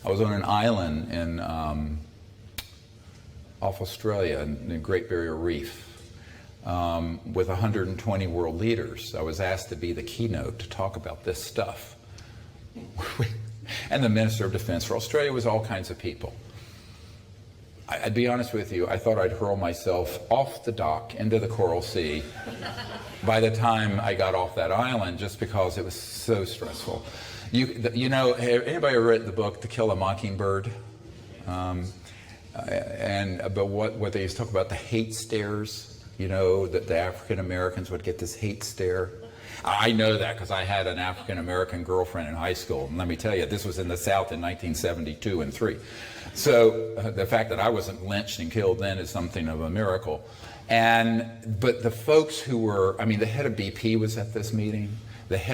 I was on an island in off Australia, in the Great Barrier Reef, with 120 world leaders. I was asked to be the keynote to talk about this stuff. And the Minister of Defense for Australia was all kinds of people. I'd be honest with you, I thought I'd hurl myself off the dock into the Coral Sea by the time I got off that island, just because it was so stressful. You know, anybody ever read the book To Kill a Mockingbird? But what they used to talk about, the hate stares, you know, that the African Americans would get this hate stare. I know that because I had an African American girlfriend in high school, and let me tell you, this was in the South in 1972 and 3. So the fact that I wasn't lynched and killed then is something of a miracle. But the folks who were, I mean, the head of BP was at this meeting.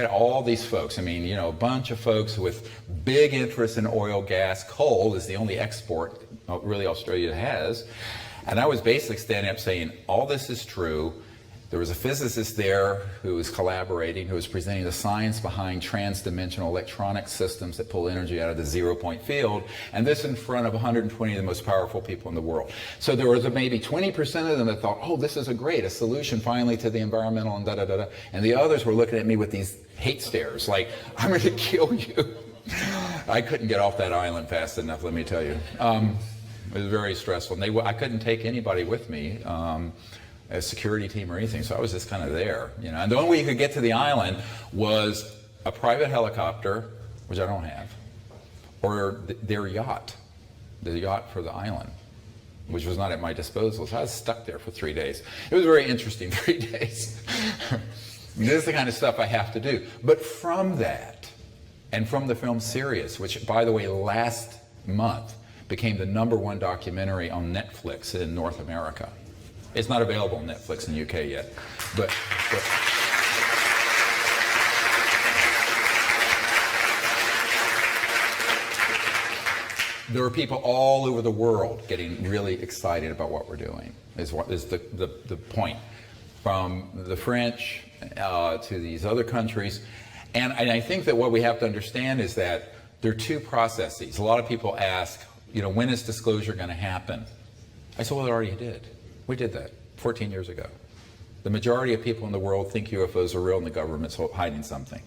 All these folks, I mean, you know, a bunch of folks with big interest in oil, gas. Coal is the only export really Australia has. And I was basically standing up saying, all this is true. There was a physicist there who was collaborating, who was presenting the science behind trans-dimensional electronic systems that pull energy out of the zero-point field, and this in front of 120 of the most powerful people in the world. So there was maybe 20% of them that thought, oh, this is a solution finally to the environmental and da-da-da-da. And the others were looking at me with these hate stares, like, I'm going to kill you. I couldn't get off that island fast enough, let me tell you. It was very stressful. And I couldn't take anybody with me. A security team or anything, so I was just kind of there, you know. And the only way you could get to the island was a private helicopter, which I don't have, or their yacht, the yacht for the island, which was not at my disposal. So I was stuck there for 3 days. It was a very interesting 3 days. This is the kind of stuff I have to do. But from that, and from the film Sirius, which, by the way, last month became the #1 documentary on Netflix in North America. It's not available on Netflix in the UK yet, but there are people all over the world getting really excited about what we're doing, is the point. From the French to these other countries. And I think that what we have to understand is that there are two processes. A lot of people ask, you know, when is disclosure going to happen? I said, well, it already did. We did that 14 years ago. The majority of people in the world think UFOs are real and the government's hiding something.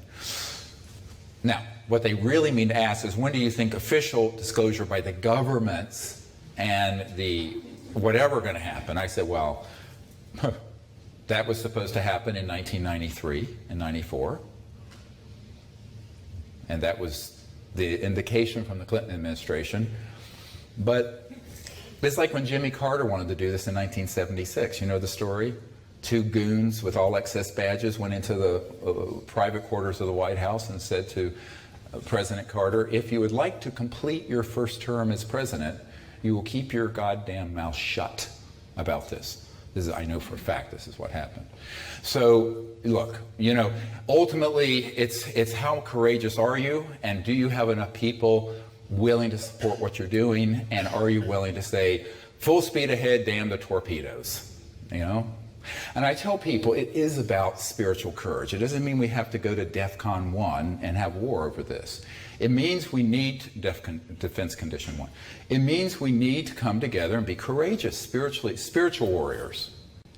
Now, what they really mean to ask is, when do you think official disclosure by the governments and the whatever going to happen? I said, well, that was supposed to happen in 1993 and 94. And that was the indication from the Clinton administration. But it's like when Jimmy Carter wanted to do this in 1976. You know the story? 2 goons with all excess badges went into the private quarters of the White House and said to President Carter, if you would like to complete your first term as president, you will keep your goddamn mouth shut about this. I know for a fact this is what happened. So look, you know, ultimately it's how courageous are you, and do you have enough people willing to support what you're doing, and are you willing to say, full speed ahead, damn the torpedoes, you know? And I tell people it is about spiritual courage. It doesn't mean we have to go to DEFCON 1 and have war over this. It means we need Defense Condition 1. It means we need to come together and be courageous, spiritual warriors,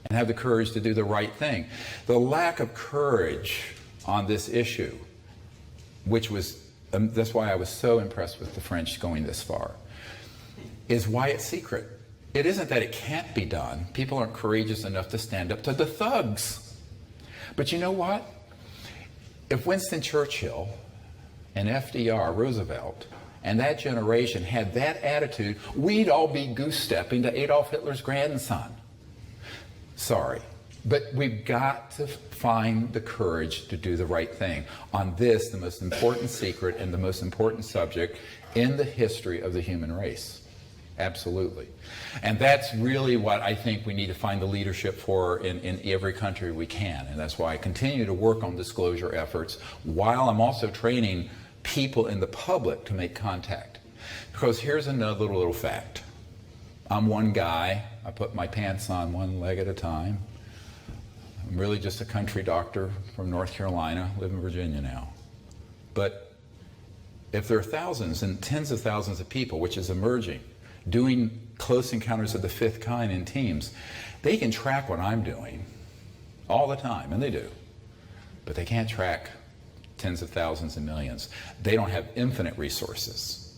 and have the courage to do the right thing. The lack of courage on this issue, which was that's why I was so impressed with the French going this far, is why it's secret. It isn't that it can't be done. People aren't courageous enough to stand up to the thugs. But you know what? If Winston Churchill and FDR, Roosevelt, and that generation had that attitude, we'd all be goose-stepping to Adolf Hitler's grandson. Sorry. But we've got to find the courage to do the right thing on this, the most important secret and the most important subject in the history of the human race. Absolutely. And that's really what I think we need to find the leadership for in every country we can. And that's why I continue to work on disclosure efforts while I'm also training people in the public to make contact. Because here's another little fact. I'm one guy. I put my pants on one leg at a time. I'm really just a country doctor from North Carolina, live in Virginia now. But if there are thousands and tens of thousands of people, which is emerging, doing close encounters of the fifth kind in teams, they can track what I'm doing all the time, and they do. But they can't track tens of thousands and millions. They don't have infinite resources.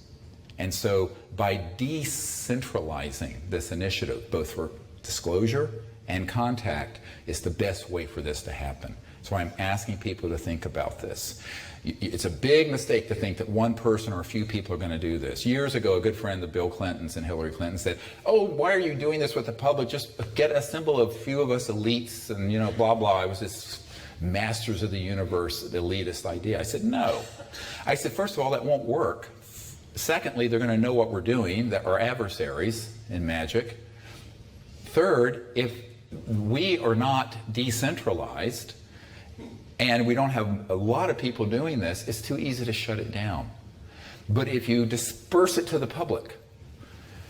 And so by decentralizing this initiative, both for disclosure and contact, is the best way for this to happen. So I'm asking people to think about this. It's a big mistake to think that one person or a few people are going to do this. Years ago, a good friend of Bill Clinton's and Hillary Clinton said, "Oh, why are you doing this with the public? Just assemble a few of us elites and, you know, blah, blah." It was this masters of the universe, elitist idea. I said, no. I said, first of all, that won't work. Secondly, they're going to know what we're doing, that are adversaries in magic. Third, if we are not decentralized and we don't have a lot of people doing this, it's too easy to shut it down. But if you disperse it to the public,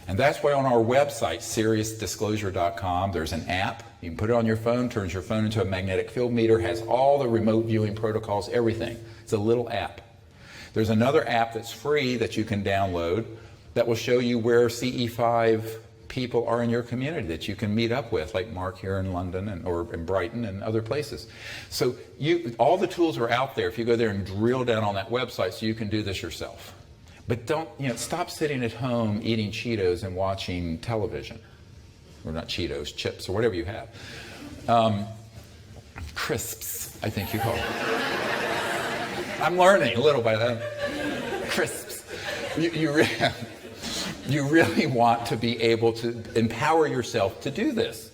and that's why on our website, SeriousDisclosure.com, there's an app. You can put it on your phone, turns your phone into a magnetic field meter, has all the remote viewing protocols, everything. It's a little app. There's another app that's free that you can download that will show you where CE5 people are in your community that you can meet up with, like Mark here in London or in Brighton and other places. So all the tools are out there if you go there and drill down on that website, so you can do this yourself. But don't, stop sitting at home eating Cheetos and watching television. Or not Cheetos, chips, or whatever you have. Crisps, I think you call them. I'm learning a little by that. Crisps. You really want to be able to empower yourself to do this.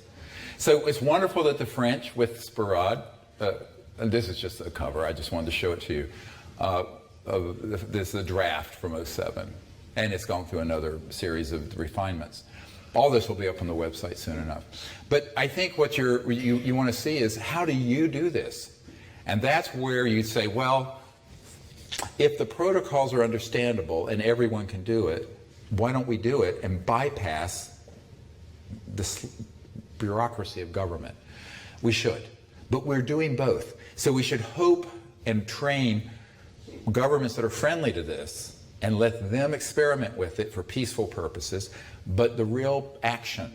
So it's wonderful that the French with Spirade, and this is just a cover, I just wanted to show it to you. This is a draft from '07, and it's gone through another series of refinements. All this will be up on the website soon enough. But I think what you want to see is, how do you do this? And that's where you say, well, if the protocols are understandable and everyone can do it, why don't we do it and bypass this bureaucracy of government? We should, but we're doing both. So we should hope and train governments that are friendly to this and let them experiment with it for peaceful purposes. But the real action,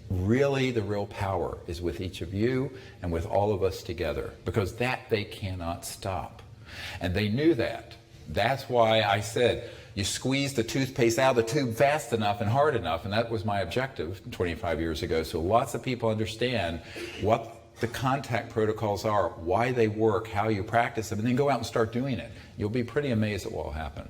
really the real power, is with each of you and with all of us together, because that they cannot stop. And they knew that. That's why I said, you squeeze the toothpaste out of the tube fast enough and hard enough, and that was my objective 25 years ago. So lots of people understand what the contact protocols are, why they work, how you practice them, and then go out and start doing it. You'll be pretty amazed at what will happen.